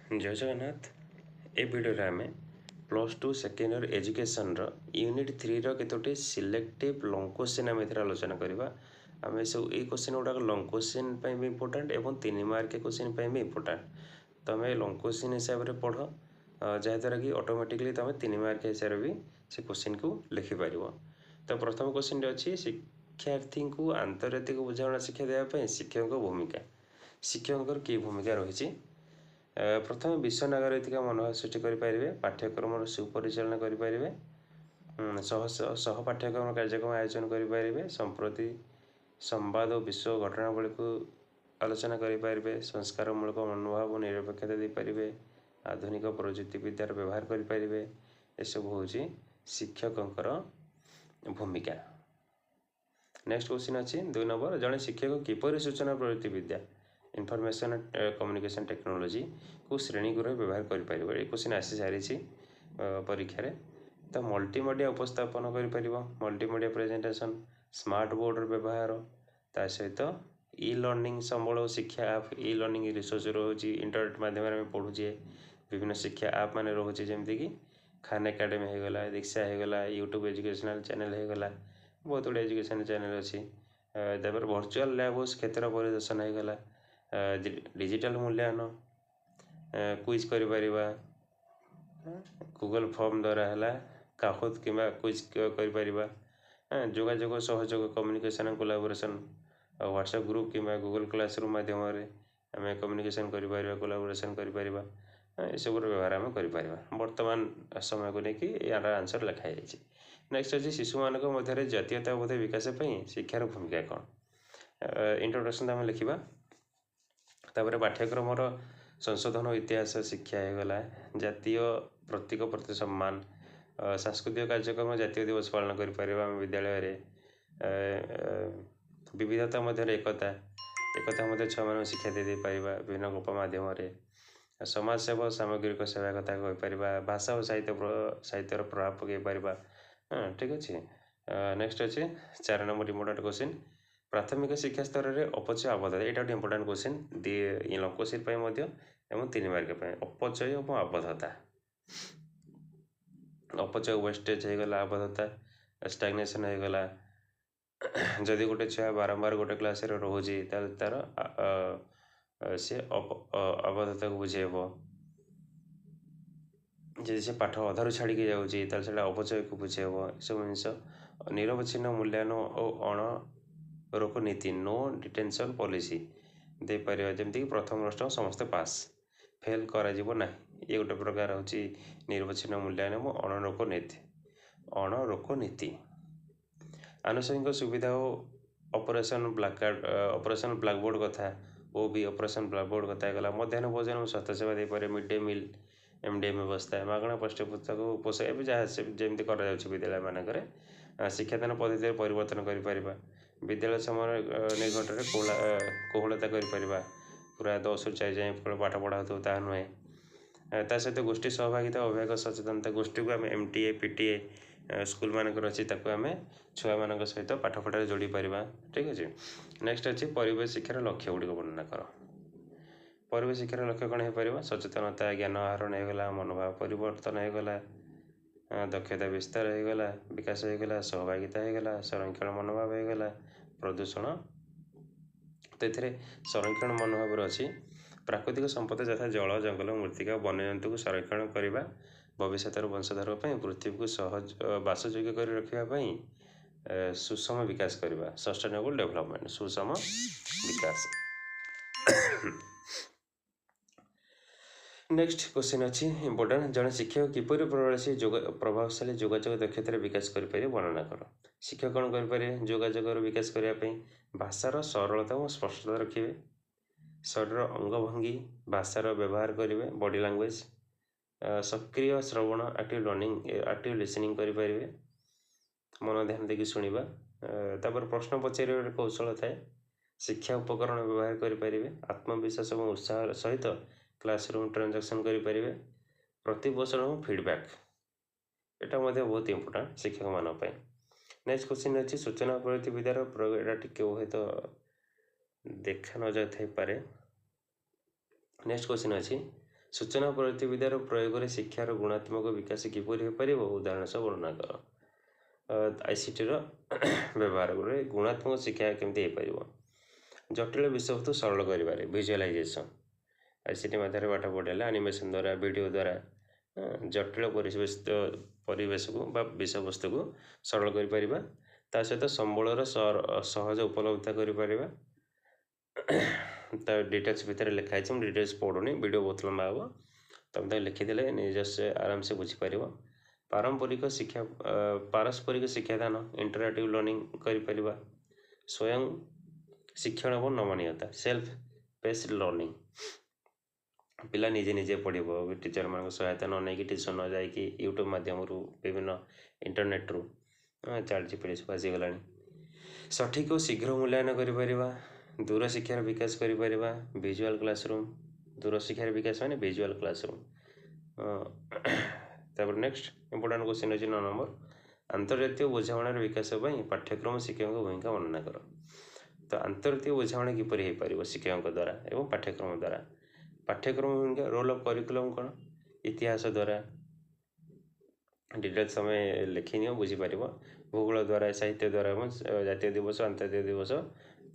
जय जगन्नाथ। ए वीडियो आम +2 second year education unit 3 केतोटी सिलेक्टिव लॉन्ग क्वेश्चन आम आलोचना करवा। आम सब ये क्वेश्चन गुड़ाक लॉन्ग क्वेश्चन भी इंपोर्टेंट और 3 मार्क क्वेश्चन भी इंपोर्टेंट। तो आम लॉन्ग क्वेश्चन हिसाब से पढ़ जहाँद्वारा कि ऑटोमेटिकली तुम 3 मार्क हिसाब भी से क्वेश्चन को लिखिपर। तो प्रथम क्वेश्चन अच्छी शिक्षार्थी को आंतर्जातिक बुझाणा शिक्षा देवाई शिक्षक भूमिका। शिक्षक कि भूमिका रही। प्रथम विश्व नागरिक मनोभाव सृष्टि करेंगे, पाठ्यक्रम सुपरिचालना करेंगे, सह पाठ्यक्रम कार्यक्रम आयोजन करेंगे, संप्रति संवाद और विश्व घटनावली को आलोचना करेंगे, संस्कारमूलक मनोभाव और निरपेक्षता देपारे, आधुनिक प्रजुक्ति विद्यार व्यवहार करेंगे। यह सब हूँ शिक्षकर भूमिका। नेक्स्ट क्वेश्चन अच्छी 2 नंबर, जड़े शिक्षक किपर सूचना प्रजुक्ति विद्या इनफॉरमेशन कम्युनिकेशन टेक्नोलॉजी को श्रेणीगृह व्यवहार करें। ये क्वेश्चन आसी सारी परीक्षा रे। तो मल्टीमीडिया उपस्थापन कर मल्टीमीडिया प्रेजेंटेशन, स्मार्ट बोर्ड व्यवहार, ता सहित ई लर्निंग संबल और शिक्षा आप ई लर्निंग रिसोर्स रोचे इंटरनेट माध्यम पढ़ुचे। विभिन्न शिक्षा आप मान रोचे जमीक खान एकाडेमी होगला, दीक्षा होगला, यूट्यूब एजुकेशनल चैनल होगला, बहुत गुड एजुकेशन चैनल अच्छी। तापर वर्चुअल लैब क्षेत्र परिदर्शन होगला, डिजिटल मूल्यांकन क्विज करिपरिबा, गूगल फॉर्म द्वारा है काहोत कि क्विज करिपरिबा, जोगाजोग सहयोग कम्युनिकेशन कोलाबोरेशन व्हाट्सएप ग्रुप कि गूगल क्लासरूम माध्यम आम कम्युनिकेशन करिपरिबा, कोलाबोरेशन करिपरिबा। ये सब व्यवहार आम करिपरिबा। वर्तमान समय को लेकिन यार आंसर लिखाई जाइए। नेक्स्ट अच्छे शिशु मान मध्य जातीयताबोध विकास शिक्षार भूमिका कौन। इंट्रोडक्शन आम लिखा। तापर पाठ्यक्रम संशोधन इतिहास शिक्षा होगला, जातीय प्रतीक प्रति सम्मान, सांस्कृतिक कार्यक्रम जातीय दिवस पालन करें विद्यालय। विविधता मध्य एकता छुआ मान शिक्षा दे पार विभिन्न गप मध्यम समाज सेवा सामग्रिक सेवा कथा कहीपर, भाषा और साहित्यर प्रभाव पकई पार। ठीक अच्छे। नेक्स्ट अच्छे 4 नंबर इम्पोर्टेंट क्वेश्चन, प्राथमिक शिक्षा स्तर में अपचय आबद्धता। यहाँ गोटे important question long question 3 mark अपचय और आबद्धता। अपचय वेस्टेज होगला, आबद्धता स्टैग्नेशन होगला। जदि गोटे छुआ बारंबार गोटे क्लास रोचे तार सी आबद्धता को बुझेब। जदि से पाठ अधारू छाड़ी जाऊँगी अपचय को बुझेब। सब जिन निरवच्छिन्न मूल्यांकन और अण रोक नीति नो डिटेंशन पॉलिसी दे पार जमीक प्रथम वर्ष समस्ते पास फेल करा ना। ये गोटे प्रकार हूँ निरवच्छिन्न मूल्यांकन और अणरोक नीति। आनुषंगिक सुविधा और ऑपरेशन ब्लैकबोर्ड कथा वो भी ऑपरेशन ब्लैकबोर्ड कथा गला। मध्याह्न भोजन और स्वास्थ्य सेवा दे पारे, मिड डे मिल एमडीएम व्यवस्था, मागणा पाठ्य पुस्तक पोषाक जहाँ जमी कर विद्यालय मानक शिक्षादान पद्धति परिवर्तन कर विद्यालय समय निर्घंटे कोहलता कर पूरा 10 ରୁ 4 जाए पाठ पढ़ा हो ता नुहे। ता सहित गोष्ठी सहभागिता अभिभावक सचेतनता गोष्ठी को आम एमटीए पीटीए स्कूल मानक अच्छी आम छुआ मान सहित पाठपढ़ा जोड़ी पार। ठीक अच्छे। नेक्स्ट अच्छी परिवेश शिक्षार लक्ष्य गुड़िक वर्णना कर। परिवेश शिक्षार लक्ष्य कौन हो? सचेतनता, ज्ञान आहरण होगला, मनोभाव परिवर्तन होगला, दक्षता विस्तार होगला, विकास होगला, सहभागिता होगला, संरक्षण मनोभाव होगला, प्रदूषण। तो ये संरक्षण मनोभाव अच्छी प्राकृतिक संपद यथा जल, जंगल, मृत्तिका, वन्यजंतु को संरक्षण करने, भविष्य वंशधर पृथ्वी को सहज बासयोग्य कर रखापी सुषम विकास करवा, सस्टेनेबल डेवलपमेंट सुषम विकास। नेक्स्ट क्वेश्चन अच्छी इंपोर्टेंट, जड़े शिक्षक किपर प्रभावशाली जोगाजोग दक्षतार विकास करें वर्णना कर। शिक्षक कौन करें? जोगाजोग विकास करने भाषार सरलता और स्पष्टता रखिए, शरीर अंगभंगी भाषार व्यवहार करेंगे, बॉडी लैंग्वेज, सक्रिय श्रवण एक्टिव लर्निंग एक्टिव लिसनिंग करेंगे, मन ध्यान देकी शुणा। तापर प्रश्न पचार कौशल थाए, शिक्षा उपकरण व्यवहार करें, आत्मविश्वास और उत्साह सहित क्लासरूम ट्रांजेक्शन करेंगे, प्रतिपोषण और फीडबैक। यहाँ बहुत इंपोर्टेंट शिक्षक मानी। नेक्स्ट क्वेश्चन अच्छी सूचना प्रयुक्ति विद्यार प्रयोग। यहाँ टी हे तो देखा न जाए। नेक्स्ट क्वेश्चन अच्छी सूचना प्रयुक्ति विद्यार प्रयोग शिक्षार गुणात्मक विकास किपर हो पार उदाहरण सब वर्णना कर आईसीटी व्यवहार गुणात्मक शिक्षा केमती हो पार जटिल विषयवस्तु सरल कर विजुअलाइजेशन आईसीटी मध्यम पाठ पढ़ाला एनिमेशन द्वारा वीडियो द्वारा जटिल परिवेश को विषय वस्तु को सरल कर सहित संबलर सहज उपलब्धता कर डिटेल्स भितर लिखाई डिटेल्स पढ़ुनी वीडियो बहुत लंबा हम तुम लिखिदे निजे आराम से बुझीपर पारस्परिक शिक्षादान इंटरएक्टिव लर्निंग कर स्वयं शिक्षण और नमनीयता सेल्फ पेस्ड लर्निंग पिला निजे निजे पढ़ो टीचर मान सहायता न नहीं ट्यूशन न जाकि यूट्यूब माध्यम विभिन्न इंटरनेट रु चैट जीपीटी सब आसीगला सठिक और शीघ्र मूल्यांकन कर दूर शिक्षार विकास कर विजुअल क्लासरूम दूर शिक्षार विकास माने विजुअल क्लासरूम तापर नेक्स्ट इंपोर्टेंट क्वेश्चन अच्छे 9 नंबर अंतर्जातीय बुझामणार विकास पाठ्यक्रम शिक्षक भूमिका वर्णना कर तो अंतर्जातीय बुझामणा किपर हो पार शिक्षक द्वारा एवं पाठ्यक्रम द्वारा पाठ्यक्रम भूमिका रोल ऑफ करिकुलम कौन इतिहास द्वारा डिटेल्स आम लिखिनि बुझीपर भूगोल द्वारा साहित्य द्वारा जातीय दिवस अंतर्जातीय दिवस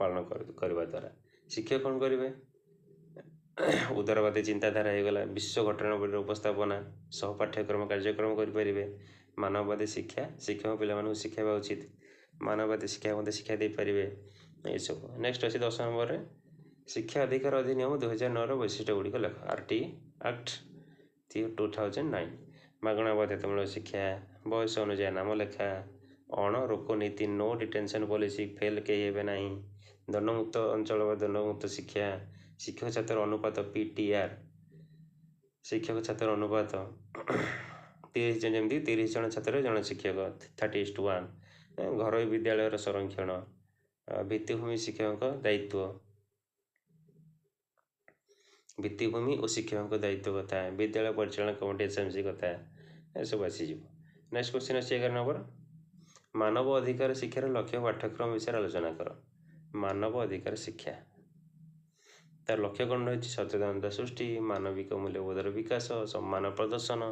पालन करने द्वारा शिक्षक कौन करेंगे उदारवादी चिंताधारा होगला विश्व घटनावली उपस्थापना सह पाठ्यक्रम कार्यक्रम करेंगे मानववादी शिक्षा शिक्षक पिला शिक्षा उचित मानववादी शिक्षा शिक्षा दे पारे ये सब नेक्स्ट अच्छे 10 नंबर शिक्षा अधिकार अधिनियम 2009 वैशिष्ट्य गुड़िक लेख आरटी एक्ट 2009 मागणा बाध्यतामूलक शिक्षा बयस अनुसार नाम लेखा अण रोक नीति नो डिटेंशन पॉलिसी फेल कहीं ना दंडमुक्त अंचल दंडमुक्त शिक्षा शिक्षक छात्र अनुपात पीटीआर शिक्षक छात्र अनुपात 30 जन जमी 30 जन छात्र जन शिक्षक 30:1 घर विद्यालय संरक्षण भित्तिभूमि शिक्षक दायित्व भित्तिभूमि और शिक्षक दायित्व कथा विद्यालय परिचालन कमिटी एसएमसी कथा ये सब आसीज नेक्स्ट क्वेश्चन अच्छे 11 नंबर मानव अधिकार शिक्षार लक्ष्य पाठ्यक्रम विषय आलोचना कर मानव अधिकार शिक्षा तार लक्ष्य कौन रही सचेतनता सृष्टि मानविक मूल्यबोधर विकास सम्मान प्रदर्शन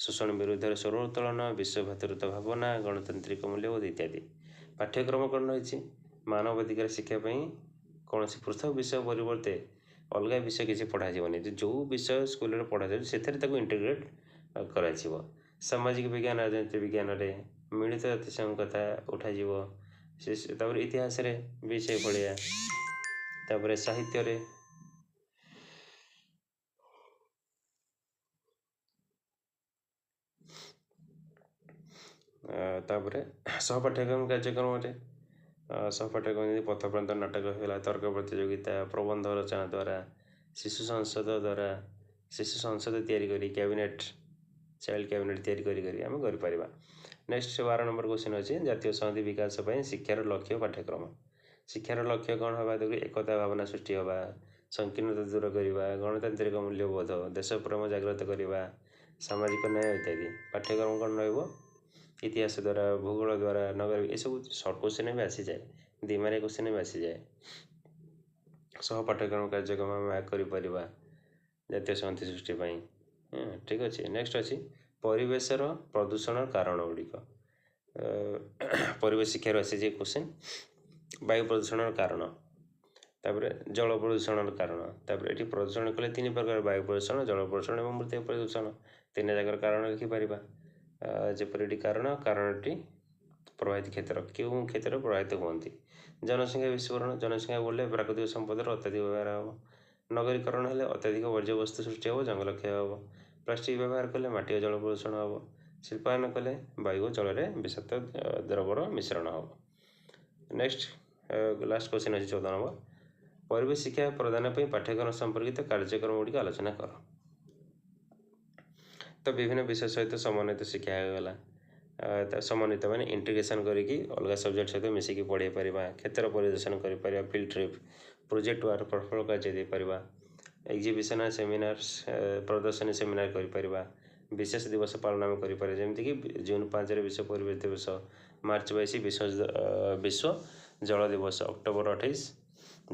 शोषण विरुद्ध स्वर उत्तोलन विश्व भातृत्व भावना गणतांत्रिक मूल्यबोध इत्यादि पाठ्यक्रम कौन रही मानव अधिकार शिक्षापी कौन पृथक विषय परिवर्ते अलग विषय किसी पढ़ाने जो विषय स्कूल पढ़ा जाए इंटीग्रेट कर सामाजिक विज्ञान राजनीति विज्ञान में मिलित जातिसंघ कथा उठाଯିव इतिहास भी से भाया साहित्य सहपाठ्यक्रम कार्यक्रम सहपाठ्यक्रम पथप्रांत नाटक होगा तर्क प्रतियोगिता प्रबंध रचना द्वारा शिशु संसद तैयारी कैबिनेट चाइल्ड कैबिनेट तैयारी आम कर नेक्स्ट 12 नंबर क्वेश्चन अच्छे जातीय संहति विकास शिक्षार लक्ष्य पाठ्यक्रम शिक्षार लक्ष्य कौन हवा एकता भावना सृष्टि हवा संकीर्णता दूर करवा गणतांत्रिक मूल्यबोध देश प्रेम जागृत करवा सामाजिक न्याय इत्यादि पाठ्यक्रम कौन रहा इतिहास द्वारा भूगोल द्वारा नगर ये सब सर्ट क्वेश्चन भी आसी जाए दिमारी क्वेश्चन भी आसी जाए सह पाठ्यक्रम कार्यक्रम आम कर जातीय संहति सृष्टि ठीक अच्छे नेक्स्ट अच्छी परिवेशर प्रदूषण कारण गुड़िक परिवेश शिक्षार आसी क्वेश्चन वायु प्रदूषण कारण तापर जल प्रदूषण कारण ये प्रदूषण कले 3 प्रकार वायु प्रदूषण जल प्रदूषण और मृत्तिका प्रदूषण 3 जगह कारण लिखिपर जपरी कारणटी प्रभावित क्षेत्र क्यों क्षेत्र प्रभावित होती जनसंख्या विस्फोरण जनसंख्या बढ़ले प्राकृतिक संपदर अत्याधिक व्यवहार हम नगरीकरण हेले अत्याधिक वर्ज्यवस्तु सृष्टि हम जंगल क्षय हम प्लास्टिक व्यवहार कले माटी जल प्रदूषण हम शिल्पायन कले वायु जल में विषाक्त द्रवर मिश्रण हम नेक्स्ट लास्ट क्वेश्चन अच्छे 14 नंबर परिवेश शिक्षा प्रदान पाठ्यक्रम संपर्कित कार्यक्रम गुड़िक आलोचना कर तो विभिन्न विषय सहित समन्वित शिक्षा होगा समन्वित माने इंटीग्रेशन करके अलग सब्जेक्ट सहित मिसिकी पढ़े पारिबा क्षेत्र परिदर्शन कर पारिबा फील्ड ट्रिप प्रोजेक्ट वर्क प्रफल कार्य दे पारिबा एग्जिबिशन सेमिनार्स प्रदर्शनी सेमिनार कर पारिबा विशेष दिवस पालन आम कर जमीक कि जून 5 विश्व परिवेश दिवस मार्च 22 विश्व जल दिवस अक्टोबर 28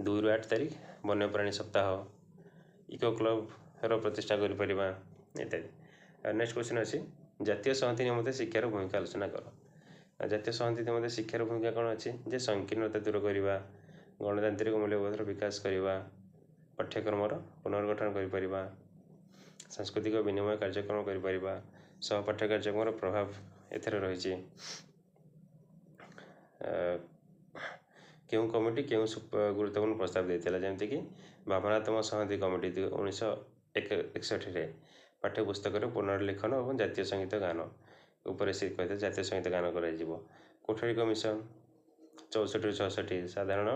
2 ରୁ 8 तारीख वन्यप्राणी सप्ताह इको क्लब प्रतिष्ठा करिपरिबा इत्यादि। नेक्स्ट क्वेश्चन अच्छी जातीय संहति निमंते शिक्षार भूमिका आलोचना कर। जातीय संहति निमंते शिक्षार भूमिका कौन अच्छी जे संकीर्णता दूर करवा, गणतांत्रिक मूल्यबोधर विकास करवा, पाठ्यक्रमर पुनर्गठन करिपरिबा, सांस्कृतिक विनिमय कार्यक्रम करिपरिबा, सहपाठ्य कार्यक्रमर प्रभाव एथरे रही। क्यों कमिटी क्यों गुरुत्वपूर्ण प्रस्ताव देता जमती कि भावनात्मक संहति कमिटी 1961 पाठ्यपुस्तक पुनर्लेखन और जातीय संगीत गान उपर से कहते जातीय संगीत गान कर कोठरी कमिशन 64-66 साधारण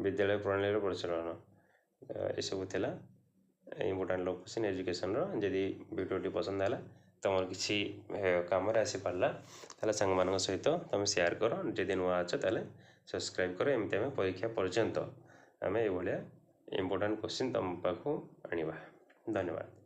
विद्यालय प्रणाली परिचालन यू थी इम्पोर्टाट लॉ क्वेश्चन एजुकेशन जदि वीडियो पसंद है तुम किसी कम आसी पारा ताले सांग मान सहित तुम शेयर कर जदि नुआ अच्छे ताले सब्सक्राइब कर एमती आम परीक्षा पर्यंत आम ये इम्पोर्टाट क्वेश्चन तुम पाखु आनिबा। धन्यवाद।